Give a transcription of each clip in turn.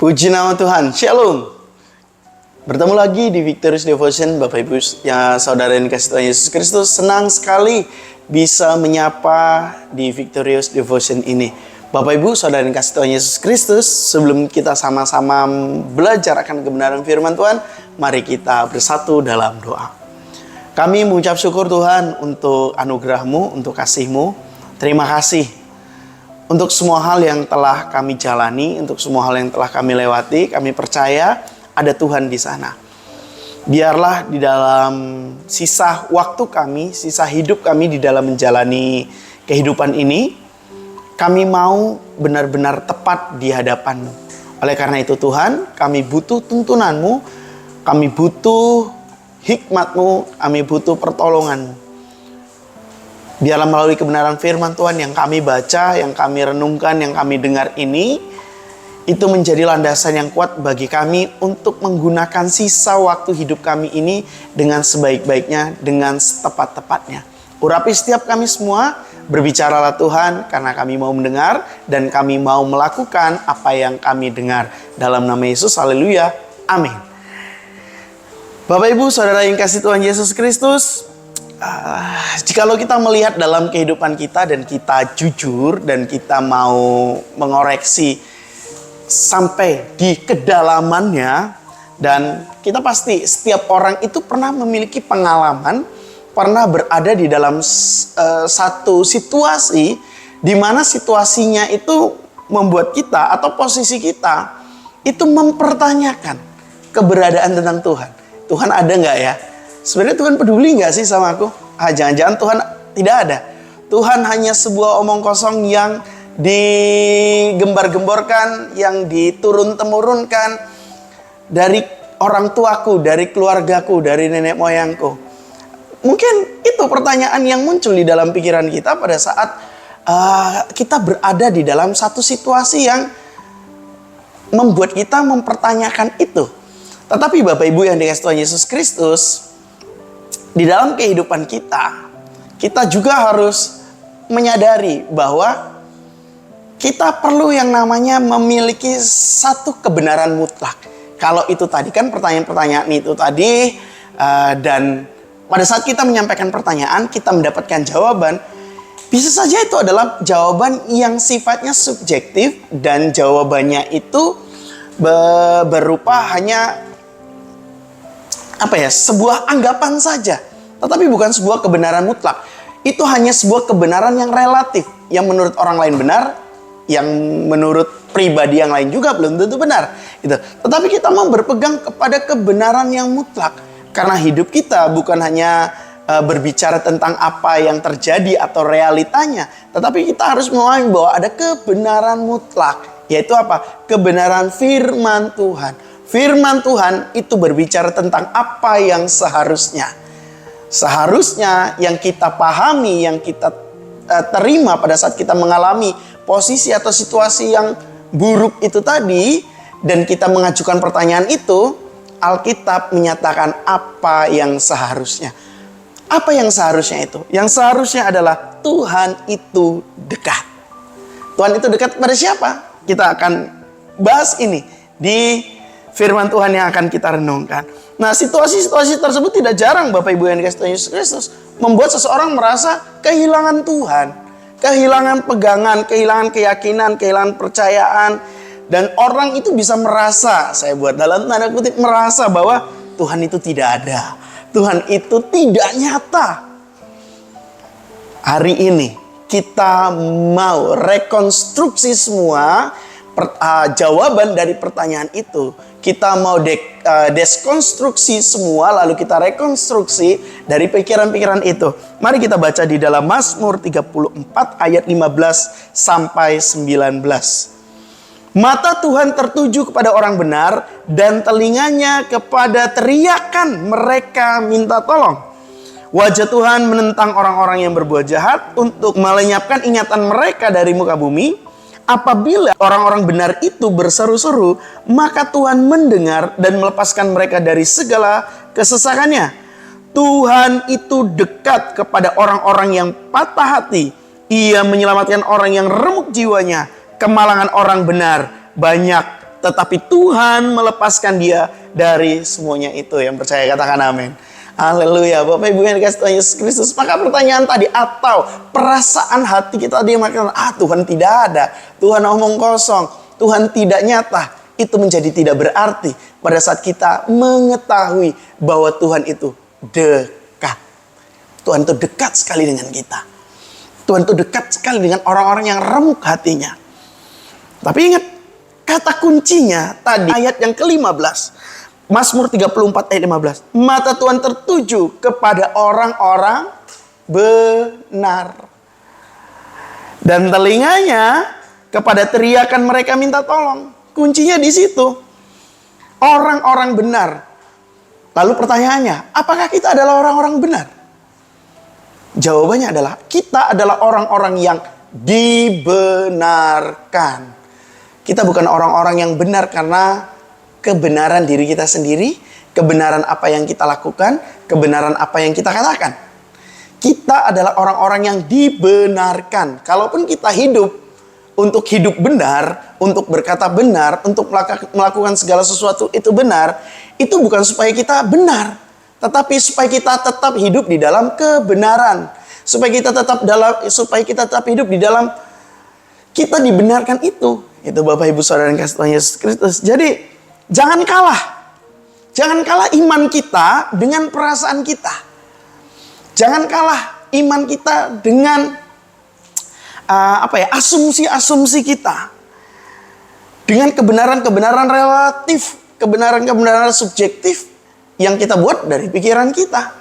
Puji nama Tuhan, Shalom. Bertemu lagi di Victorious Devotion, Bapak Ibu ya, saudara yang dikasihi Tuhan Yesus Kristus. Senang sekali bisa menyapa di Victorious Devotion ini. Bapak Ibu, saudara yang dikasihi Tuhan Yesus Kristus, sebelum kita sama-sama belajar akan kebenaran firman Tuhan, mari kita bersatu dalam doa. Kami mengucap syukur Tuhan untuk anugerah-Mu, untuk kasih-Mu. Terima kasih untuk semua hal yang telah kami jalani, untuk semua hal yang telah kami lewati. Kami percaya ada Tuhan di sana. Biarlah di dalam sisa waktu kami, sisa hidup kami di dalam menjalani kehidupan ini, kami mau benar-benar tepat di hadapan-Mu. Oleh karena itu Tuhan, kami butuh tuntunan-Mu, kami butuh hikmat-Mu, kami butuh pertolongan-Mu. Biarlah melalui kebenaran firman Tuhan yang kami baca, yang kami renungkan, yang kami dengar ini, itu menjadi landasan yang kuat bagi kami untuk menggunakan sisa waktu hidup kami ini dengan sebaik-baiknya, dengan setepat-tepatnya. Urapi setiap kami semua, berbicaralah Tuhan, karena kami mau mendengar dan kami mau melakukan apa yang kami dengar. Dalam nama Yesus, haleluya, amin. Bapak Ibu, saudara yang kasih Tuhan Yesus Kristus, jikalau kita melihat dalam kehidupan kita dan kita jujur dan kita mau mengoreksi sampai di kedalamannya, dan kita pasti setiap orang itu pernah memiliki pengalaman, pernah berada di dalam satu situasi di mana situasinya itu membuat kita atau posisi kita itu mempertanyakan keberadaan tentang Tuhan. Tuhan ada nggak ya? Sebenarnya Tuhan peduli nggak sih sama aku? Jangan-jangan Tuhan tidak ada. Tuhan hanya sebuah omong kosong yang digembar-gemborkan, yang diturun-temurunkan dari orang tuaku, dari keluargaku, dari nenek moyangku. Mungkin itu pertanyaan yang muncul di dalam pikiran kita pada saat kita berada di dalam satu situasi yang membuat kita mempertanyakan itu. Tetapi Bapak Ibu yang dikasihi Tuhan Yesus Kristus, di dalam kehidupan kita juga harus menyadari bahwa kita perlu yang namanya memiliki satu kebenaran mutlak. Kalau itu tadi kan pertanyaan-pertanyaan itu tadi, dan pada saat kita menyampaikan pertanyaan, kita mendapatkan jawaban, bisa saja itu adalah jawaban yang sifatnya subjektif dan jawabannya itu berupa hanya sebuah anggapan saja, tetapi bukan sebuah kebenaran mutlak. Itu hanya sebuah kebenaran yang relatif, yang menurut orang lain benar, yang menurut pribadi yang lain juga belum tentu benar. Gitu. Tetapi kita mau berpegang kepada kebenaran yang mutlak, karena hidup kita bukan hanya berbicara tentang apa yang terjadi atau realitanya, tetapi kita harus memahami bahwa ada kebenaran mutlak, yaitu apa? Kebenaran firman Tuhan. Firman Tuhan itu berbicara tentang apa yang seharusnya. Seharusnya yang kita pahami, yang kita terima pada saat kita mengalami posisi atau situasi yang buruk itu tadi, dan kita mengajukan pertanyaan itu, Alkitab menyatakan apa yang seharusnya. Apa yang seharusnya itu? Yang seharusnya adalah Tuhan itu dekat. Tuhan itu dekat kepada siapa? Kita akan bahas ini di firman Tuhan yang akan kita renungkan. Nah, situasi-situasi tersebut tidak jarang Bapak Ibu yang dikasihi Tuhan Yesus Kristus membuat seseorang merasa kehilangan Tuhan, kehilangan pegangan, kehilangan keyakinan, kehilangan percayaan, dan orang itu bisa merasa, saya buat dalam tanda kutip, merasa bahwa Tuhan itu tidak ada, Tuhan itu tidak nyata. Hari ini kita mau rekonstruksi semua jawaban dari pertanyaan itu. Kita mau deskonstruksi semua, lalu kita rekonstruksi dari pikiran-pikiran itu. Mari kita baca di dalam Mazmur 34 ayat 15 sampai 19. Mata Tuhan tertuju kepada orang benar, dan telinganya kepada teriakan mereka minta tolong. Wajah Tuhan menentang orang-orang yang berbuat jahat untuk melenyapkan ingatan mereka dari muka bumi. Apabila orang-orang benar itu berseru-seru, maka Tuhan mendengar dan melepaskan mereka dari segala kesesakannya. Tuhan itu dekat kepada orang-orang yang patah hati. Ia menyelamatkan orang yang remuk jiwanya. Kemalangan orang benar banyak tetapi Tuhan melepaskan dia dari semuanya itu. Yang percaya katakan amin. Haleluya. Bapak Ibu yang dikasih Tuhan Yesus Kristus. Maka pertanyaan tadi, atau perasaan hati kita dia mengatakan, Tuhan tidak ada, Tuhan omong kosong, Tuhan tidak nyata. Itu menjadi tidak berarti pada saat kita mengetahui bahwa Tuhan itu dekat. Tuhan itu dekat sekali dengan kita. Tuhan itu dekat sekali dengan orang-orang yang remuk hatinya. Tapi ingat, kata kuncinya tadi ayat yang ke-15. Mazmur 34 ayat 15. Mata Tuhan tertuju kepada orang-orang benar. Dan telinganya kepada teriakan mereka minta tolong. Kuncinya di situ. Orang-orang benar. Lalu pertanyaannya, apakah kita adalah orang-orang benar? Jawabannya adalah, kita adalah orang-orang yang dibenarkan. Kita bukan orang-orang yang benar karena kebenaran diri kita sendiri, kebenaran apa yang kita lakukan, kebenaran apa yang kita katakan. Kita adalah orang-orang yang dibenarkan. Kalaupun kita hidup untuk hidup benar, untuk berkata benar, untuk melakukan segala sesuatu itu benar, itu bukan supaya kita benar, tetapi supaya kita tetap hidup di dalam kebenaran. Supaya kita tetap hidup di dalam kita dibenarkan itu. Itu Bapak Ibu Saudara yang kasih Tuhan Yesus Kristus. Jadi jangan kalah. Jangan kalah iman kita dengan perasaan kita. Jangan kalah iman kita dengan asumsi-asumsi kita. Dengan kebenaran-kebenaran relatif, kebenaran-kebenaran subjektif yang kita buat dari pikiran kita.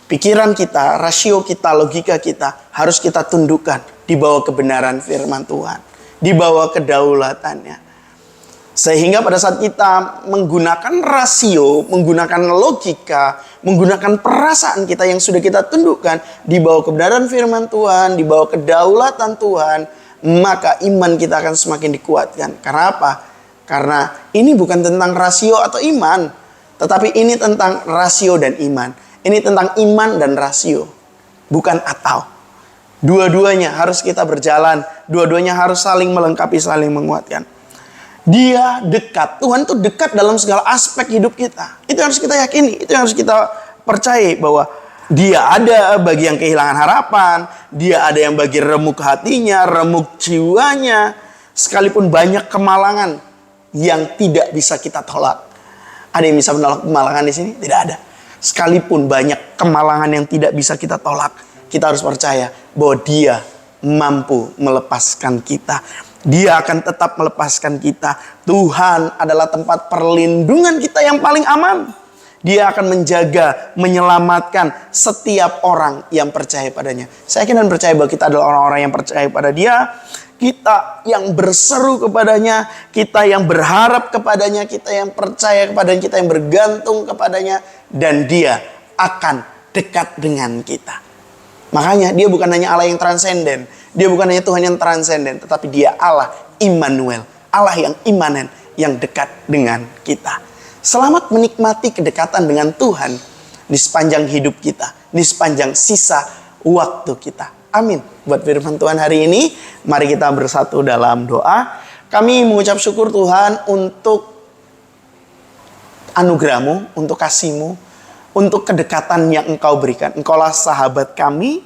Pikiran kita, rasio kita, logika kita harus kita tundukkan di bawah kebenaran firman Tuhan, di bawah kedaulatannya. Sehingga pada saat kita menggunakan rasio, menggunakan logika, menggunakan perasaan kita yang sudah kita tundukkan di bawah kebenaran firman Tuhan, di bawah kedaulatan Tuhan, maka iman kita akan semakin dikuatkan. Karena apa? Karena ini bukan tentang rasio atau iman, tetapi ini tentang rasio dan iman. Ini tentang iman dan rasio, bukan atau. Dua-duanya harus kita berjalan, dua-duanya harus saling melengkapi, saling menguatkan. Dia dekat. Tuhan itu dekat dalam segala aspek hidup kita. Itu harus kita yakini. Itu harus kita percayai bahwa Dia ada bagi yang kehilangan harapan. Dia ada yang bagi remuk hatinya, remuk jiwanya. Sekalipun banyak kemalangan yang tidak bisa kita tolak. Ada yang bisa menolak kemalangan di sini? Tidak ada. Sekalipun banyak kemalangan yang tidak bisa kita tolak, kita harus percaya bahwa Dia mampu melepaskan kita. Dia akan tetap melepaskan kita. Tuhan adalah tempat perlindungan kita yang paling aman. Dia akan menjaga, menyelamatkan setiap orang yang percaya padanya. Saya yakin dan percaya bahwa kita adalah orang-orang yang percaya pada Dia. Kita yang berseru kepadanya, kita yang berharap kepadanya, kita yang percaya kepadanya, kita yang bergantung kepadanya. Dan Dia akan dekat dengan kita. Makanya Dia bukan hanya Allah yang transenden. Dia bukan hanya Tuhan yang transenden, tetapi Dia Allah Immanuel, Allah yang imanen, yang dekat dengan kita. Selamat menikmati kedekatan dengan Tuhan di sepanjang hidup kita, di sepanjang sisa waktu kita. Amin. Buat firman Tuhan hari ini, mari kita bersatu dalam doa. Kami mengucap syukur Tuhan untuk anugerah-Mu, untuk kasih-Mu, untuk kedekatan yang Engkau berikan. Engkaulah sahabat kami.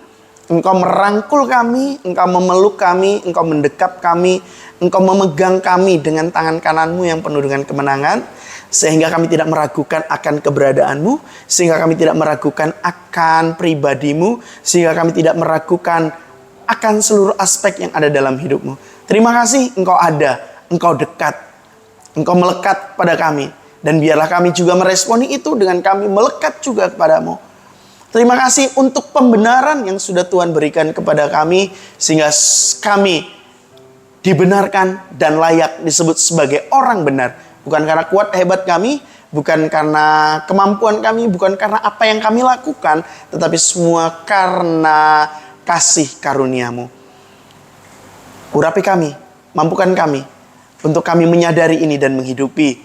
Engkau merangkul kami, Engkau memeluk kami, Engkau mendekap kami, Engkau memegang kami dengan tangan kanan-Mu yang penuh dengan kemenangan. Sehingga kami tidak meragukan akan keberadaan-Mu, sehingga kami tidak meragukan akan pribadi-Mu, sehingga kami tidak meragukan akan seluruh aspek yang ada dalam hidup-Mu. Terima kasih Engkau ada, Engkau dekat, Engkau melekat pada kami. Dan biarlah kami juga meresponi itu dengan kami melekat juga kepada-Mu. Terima kasih untuk pembenaran yang sudah Tuhan berikan kepada kami, sehingga kami dibenarkan dan layak disebut sebagai orang benar. Bukan karena kuat hebat kami, bukan karena kemampuan kami, bukan karena apa yang kami lakukan, tetapi semua karena kasih karunia-Mu. Urapi kami, mampukan kami, untuk kami menyadari ini dan menghidupi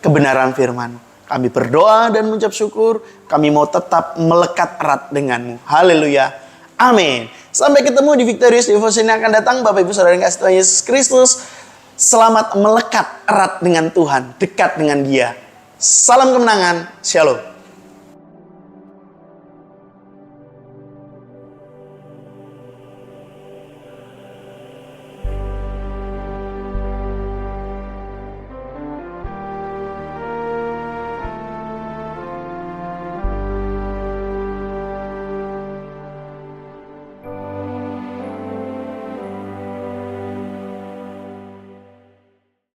kebenaran firman-Mu. Kami berdoa dan mengucap syukur. Kami mau tetap melekat erat dengan-Mu. Haleluya. Amin. Sampai ketemu di Victorious Devotion yang akan datang. Bapak Ibu Saudara yang kasih Tuhan Yesus Kristus. Selamat melekat erat dengan Tuhan, dekat dengan Dia. Salam kemenangan, Shalom.